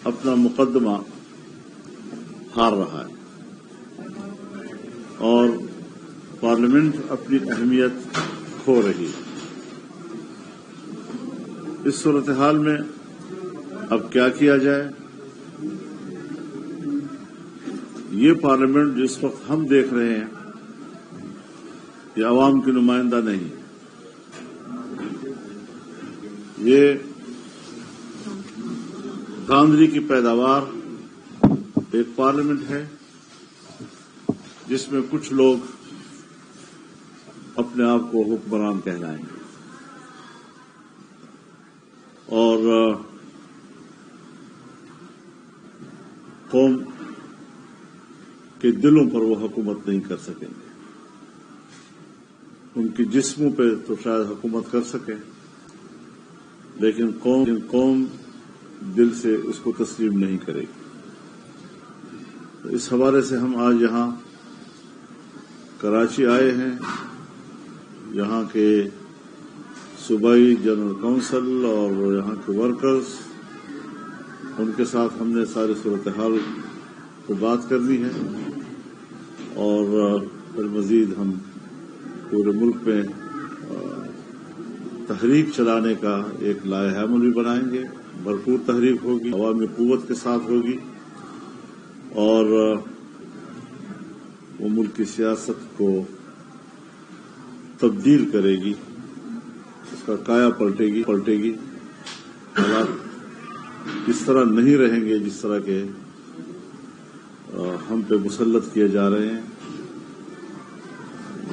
اپنا مقدمہ ہار رہا ہے اور پارلیمنٹ اپنی اہمیت کھو رہی ہے۔ اس صورتحال میں اب کیا کیا جائے؟ یہ پارلیمنٹ جس وقت ہم دیکھ رہے ہیں یہ عوام کی نمائندہ نہیں، یہ دھاندلی کی پیداوار ایک پارلیمنٹ ہے جس میں کچھ لوگ اپنے آپ کو حکمران کہلائیں گے اور قوم کے دلوں پر وہ حکومت نہیں کر سکیں گے۔ ان کے جسموں پہ تو شاید حکومت کر سکے، لیکن قوم دل سے اس کو تسلیم نہیں کرے گی۔ اس حوالے سے ہم آج یہاں کراچی آئے ہیں، یہاں کے صوبائی جنرل کونسل اور یہاں کے ورکرز، ان کے ساتھ ہم نے ساری صورتحال کو بات کرنی ہے اور پھر مزید ہم پورے ملک میں تحریک چلانے کا ایک لائحہ عمل بھی بنائیں گے۔ بھرپور تحریک ہوگی، عوامی قوت کے ساتھ ہوگی اور وہ ملک کی سیاست کو تبدیل کرے گی، اس کا کایا پلٹے گی۔ حالات اس طرح نہیں رہیں گے جس طرح کے ہم پہ مسلط کیے جا رہے ہیں۔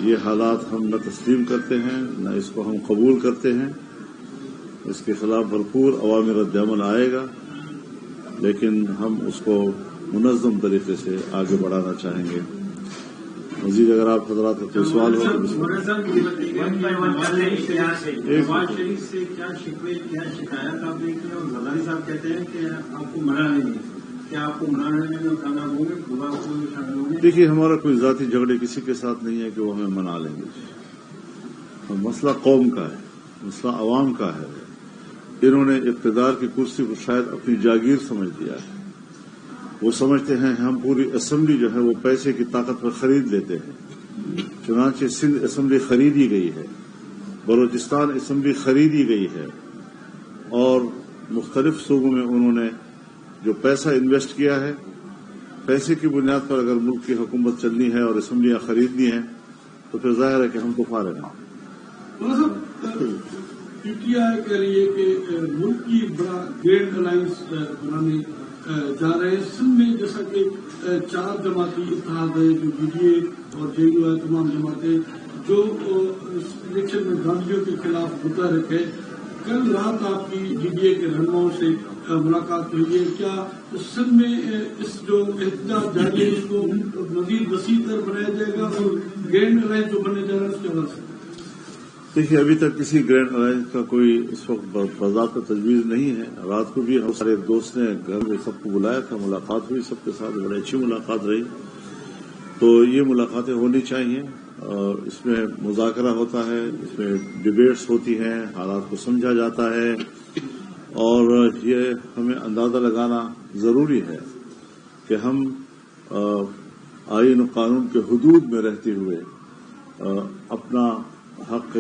یہ حالات ہم نہ تسلیم کرتے ہیں، نہ اس کو ہم قبول کرتے ہیں۔ اس کے خلاف بھرپور عوامی رد عمل آئے گا، لیکن ہم اس کو منظم طریقے سے آگے بڑھانا چاہیں گے۔ مزید اگر آپ حضرات کا کوئی سوال ہو تو نواز شریف سے کیا شکوے کیا شکایت آپ نے کی اور زرداری صاحب کہتے ہیں کہ آپ کو منع نہیں ہے، کیا آپ کو منانے میں کامیاب ہوں گے؟ شامل ہوں گے؟ دیکھیے، ہمارا کوئی ذاتی جھگڑے کسی کے ساتھ نہیں ہے کہ وہ ہمیں منا لیں گے۔ مسئلہ قوم کا ہے، مسئلہ عوام کا ہے۔ انہوں نے اقتدار کی کرسی کو شاید اپنی جاگیر سمجھ لیا ہے۔ وہ سمجھتے ہیں ہم پوری اسمبلی جو ہے وہ پیسے کی طاقت پر خرید لیتے ہیں۔ چنانچہ سندھ اسمبلی خریدی گئی ہے، بلوچستان اسمبلی خریدی گئی ہے اور مختلف صوبوں میں انہوں نے جو پیسہ انویسٹ کیا ہے، پیسے کی بنیاد پر اگر ملک کی حکومت چلنی ہے اور اسمبلیاں خریدنی ہیں تو پھر ظاہر ہے کہ ہم تو فارغ ہیں۔ پی ٹی آئی کہہ رہی ہے کہ ملک کی بڑا گرینڈ الائنس بنانے جا رہے ہیں سندھ میں، جیسا کہ 4 جماعتی اتحاد ہے جو بی ڈی اے اور جے یو ہے، تمام جماعتیں جو الیکشن میں گاندھیوں کے خلاف متحرک ہے۔ کل رات آپ کی ڈی ڈی اے کے رہنماؤں سے ملاقات ہوئی ہے، کیا سندھ میں اس جو احتجاج جاری ہے اس کو مزید وسیع تر بنایا جائے گا اور گرینڈ الائنس جو بننے جا رہا ہے اس کے حوالے سے؟ دیکھیے، ابھی تک کسی گرینڈ الائنس کا کوئی اس وقت باضابطہ تجویز نہیں ہے۔ رات کو بھی ہمارے ایک دوست نے گھر میں سب کو بلایا تھا، ملاقات ہوئی سب کے ساتھ، بڑی اچھی ملاقات رہی۔ تو یہ ملاقاتیں ہونی چاہیے اور اس میں مذاکرہ ہوتا ہے، اس میں ڈیبیٹس ہوتی ہیں، حالات کو سمجھا جاتا ہے اور یہ ہمیں اندازہ لگانا ضروری ہے کہ ہم آئین و قانون کے حدود میں رہتے ہوئے اپنا حق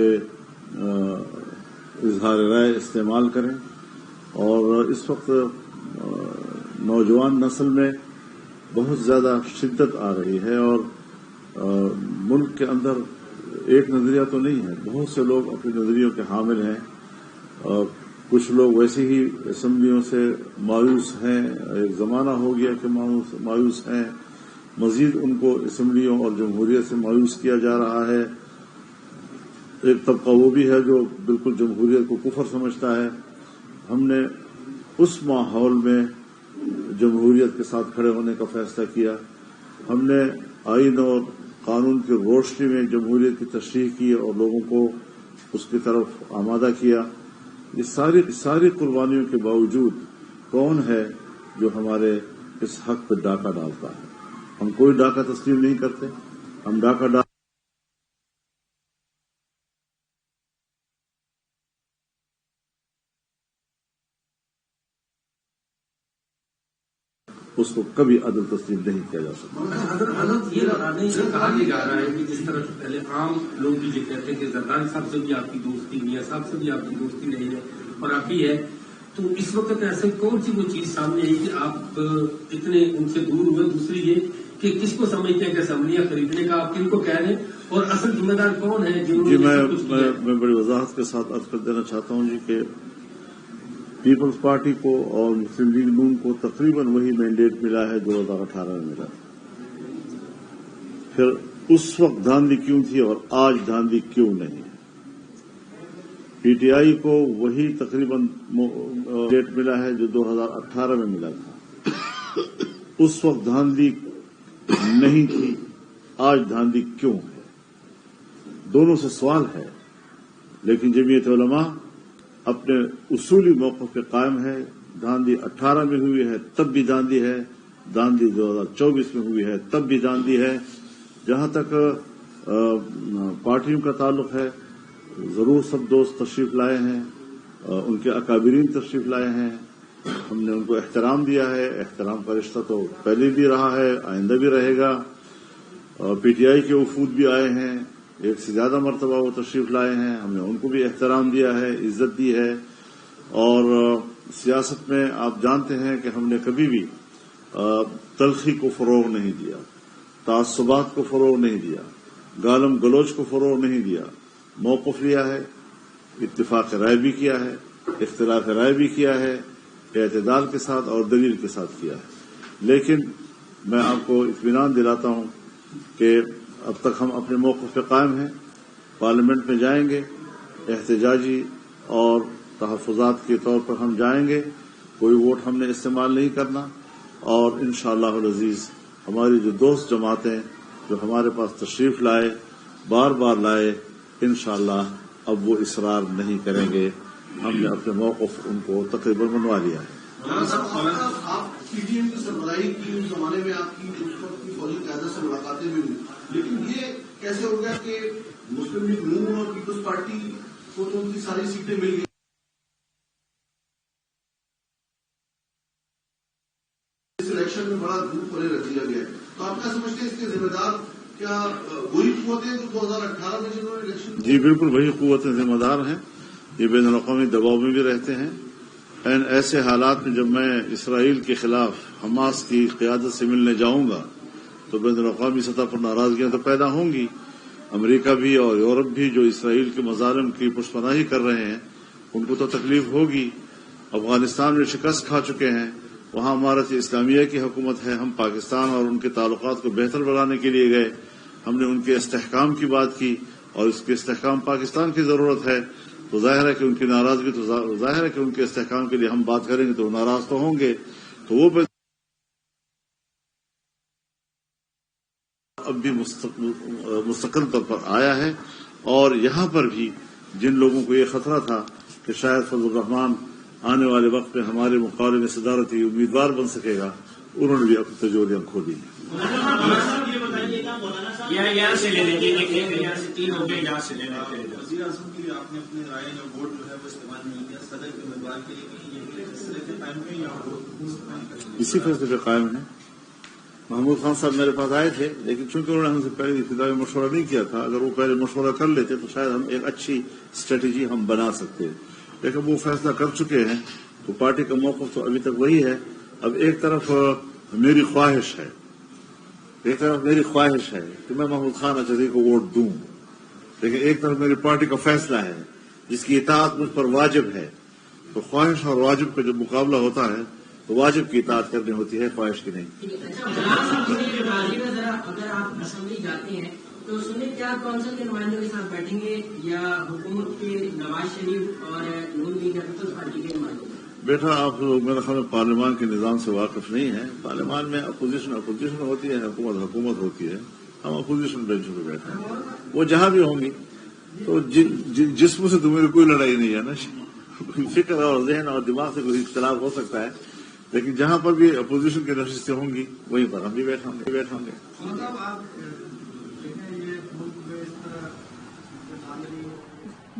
اظہار رائے استعمال کریں۔ اور اس وقت نوجوان نسل میں بہت زیادہ شدت آ رہی ہے اور ملک کے اندر ایک نظریہ تو نہیں ہے، بہت سے لوگ اپنے نظریوں کے حامل ہیں اور کچھ لوگ ویسے ہی اسمبلیوں سے مایوس ہیں، ایک زمانہ ہو گیا کہ مایوس ہیں، مزید ان کو اسمبلیوں اور جمہوریت سے مایوس کیا جا رہا ہے۔ ایک طبقہ وہ بھی ہے جو بالکل جمہوریت کو کفر سمجھتا ہے۔ ہم نے اس ماحول میں جمہوریت کے ساتھ کھڑے ہونے کا فیصلہ کیا۔ ہم نے آئین اور قانون کی روشنی میں جمہوریت کی تشریح کی اور لوگوں کو اس کی طرف آمادہ کیا۔ یہ ساری قربانیوں کے باوجود کون ہے جو ہمارے اس حق پہ ڈاکہ ڈالتا ہے؟ ہم کوئی ڈاکہ تسلیم نہیں کرتے۔ ہم ڈاکہ اس کو کبھی عدل تسلیم نہیں کیا جا سکتا۔ حضرت یہ کہا نہیں جا رہا ہے کہ جس طرح پہلے عام لوگ بھی یہ کہتے ہیں کہ زرداری صاحب سے بھی آپ کی دوستی، میاں صاحب سے بھی آپ کی دوستی نہیں ہے اور ابھی ہے، تو اس وقت ایسے کون سی وہ چیز سامنے آئی کہ آپ اتنے ان سے دور ہوئے؟ دوسری یہ کہ کس کو سمجھتے ہیں کہ اسمبلیاں خریدنے کا آپ کن کو کہہ رہے ہیں اور اصل ذمہ دار کون ہے؟ جی میں بڑی وضاحت کے ساتھ عرض کر دینا چاہتا ہوں جی کہ پیپلز پارٹی کو اور مسلم لیگ نون کو تقریباً وہی مینڈیٹ ملا ہے 2018 میں ملا۔ پھر اس وقت دھاندلی کیوں تھی اور آج دھاندلی کیوں نہیں؟ پی ٹی آئی کو وہی تقریباً مینڈیٹ ملا ہے جو 2018 میں ملا تھا۔ اس وقت دھاندلی نہیں تھی، آج دھاندلی کیوں ہے؟ دونوں سے سوال ہے، لیکن جمعیت علماء اپنے اصولی موقف پہ قائم ہے۔ دھاندلی 18 میں ہوئی ہے تب بھی دھاندلی ہے، دھاندلی 2024 میں ہوئی ہے تب بھی دھاندلی ہے۔ جہاں تک پارٹیوں کا تعلق ہے، ضرور سب دوست تشریف لائے ہیں، ان کے اکابرین تشریف لائے ہیں، ہم نے ان کو احترام دیا ہے۔ احترام کا رشتہ تو پہلے بھی رہا ہے، آئندہ بھی رہے گا۔ پی ٹی آئی کے وفود بھی آئے ہیں، ایک سے زیادہ مرتبہ وہ تشریف لائے ہیں، ہم نے ان کو بھی احترام دیا ہے، عزت دی ہے۔ اور سیاست میں آپ جانتے ہیں کہ ہم نے کبھی بھی تلخی کو فروغ نہیں دیا، تعصبات کو فروغ نہیں دیا، گالم گلوچ کو فروغ نہیں دیا، موقف لیا ہے، اتفاق رائے بھی کیا ہے، اختلاف رائے بھی کیا ہے، اعتدال کے ساتھ اور دلیل کے ساتھ کیا ہے۔ لیکن میں آپ کو اطمینان دلاتا ہوں کہ اب تک ہم اپنے موقف پہ قائم ہیں۔ پارلیمنٹ میں جائیں گے، احتجاجی اور تحفظات کے طور پر ہم جائیں گے، کوئی ووٹ ہم نے استعمال نہیں کرنا، اور انشاءاللہ العزیز ہماری جو دوست جماعتیں جو ہمارے پاس تشریف لائے، بار بار لائے، انشاءاللہ اب وہ اصرار نہیں کریں گے۔ ہم نے اپنے موقف ان کو تقریباً منوا لیا ہے۔ آپ پی ڈی ایم کی سربراہی کی اس زمانے میں آپ کی اس وقت کی فوجی قیادت سے ملاقاتیں بھی ہوئی، لیکن یہ کیسے ہو گیا کہ مسلم لیگ نون اور پیپلز پارٹی کو تو ان کی ساری سیٹیں مل گئی؟ اس الیکشن میں بڑا دھوپ پڑے رکھ دیا گیا، تو آپ کیا سمجھتے ہیں اس کے ذمہ دار کیا وہی قوتیں جو 2018 میں جنہوں نے الیکشن؟ جی بالکل وہی قوتیں ذمہ دار ہیں، یہ بین الاقوامی دباؤ میں بھی رہتے ہیں۔ ایسے حالات میں جب میں اسرائیل کے خلاف حماس کی قیادت سے ملنے جاؤں گا تو بین الاقوامی سطح پر ناراضگیاں تو پیدا ہوں گی۔ امریکہ بھی اور یورپ بھی جو اسرائیل کے مظالم کی پشپناہی کر رہے ہیں ان کو تو تکلیف ہوگی۔ افغانستان میں شکست کھا چکے ہیں، وہاں امارت اسلامیہ کی حکومت ہے، ہم پاکستان اور ان کے تعلقات کو بہتر بنانے کے لیے گئے، ہم نے ان کے استحکام کی بات کی اور اس کے استحکام پاکستان کی ضرورت ہے، تو ظاہر ہے کہ ان کی ناراضگی تو ظاہر ہے کہ ان کے استحکام کے لیے ہم بات کریں گے تو وہ ناراض تو ہوں گے، تو وہ اب بھی مستقل طور پر آیا ہے۔ اور یہاں پر بھی جن لوگوں کو یہ خطرہ تھا کہ شاید فضل الرحمان آنے والے وقت میں ہمارے مقابلے میں صدارتی امیدوار بن سکے گا، انہوں نے بھی اپنی تجوریاں کھولی۔ یہاں سے لے لیں گے، یہاں سے 3 ہو گئے، یہاں سے لے لیں گے۔ وزیر اعظم کے لیے آپ نے اپنے رائے یا ووٹ جو ہے وہ استعمال نہیں کیا، صدر کے امیدوار کے لیے یہ فیصلے پہ قائم کریں یا اسی فیصلے پہ قائم ہے۔ محمود خان صاحب میرے پاس آئے تھے، لیکن چونکہ انہوں نے ہم سے پہلے ابتدائی مشورہ نہیں کیا تھا، اگر وہ پہلے مشورہ کر لیتے تو شاید ہم ایک اچھی اسٹریٹجی ہم بنا سکتے، لیکن وہ فیصلہ کر چکے ہیں تو پارٹی کا موقف تو ابھی تک وہی ہے۔ اب ایک طرف میری خواہش ہے کہ میں محمود خان اچھری کو ووٹ دوں، لیکن ایک طرف میری پارٹی کا فیصلہ ہے جس کی اطاعت مجھ پر واجب ہے، تو خواہش اور واجب کا جب مقابلہ ہوتا ہے تو واجب کی اطاعت کرنی ہوتی ہے، خواہش کی نہیں۔ اگر آپ اسمبلی جاتے ہیں تو اس میں کیا کونسل کے نمائندوں کے ساتھ بیٹھیں گے یا حکومت کے نواز شریف اور نون لیگ یا پیپلز پارٹی کے نمائندوں؟ بیٹا آپ لوگ میرا خیال پارلیمان کے نظام سے واقف نہیں ہیں۔ پارلیمان میں اپوزیشن ہوتی ہے، حکومت ہوتی ہے، ہم اپوزیشن بینچوں پہ بیٹھے ہیں، وہ جہاں بھی ہوں گی تو جسم سے تو میری کوئی لڑائی نہیں ہے نا، فکر اور ذہن اور دماغ سے کوئی اختلاف ہو سکتا ہے، لیکن جہاں پر بھی اپوزیشن کی نشستیں ہوں گی وہیں پر ہم بھی بیٹھیں گے۔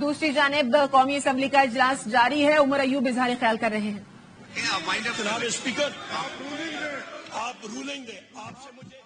دوسری جانب قومی اسمبلی کا اجلاس جاری ہے، عمر ایوب اظہار خیال کر رہے ہیں۔ جناب اسپیکر آپ رولنگ دیں. آپ سے مجھے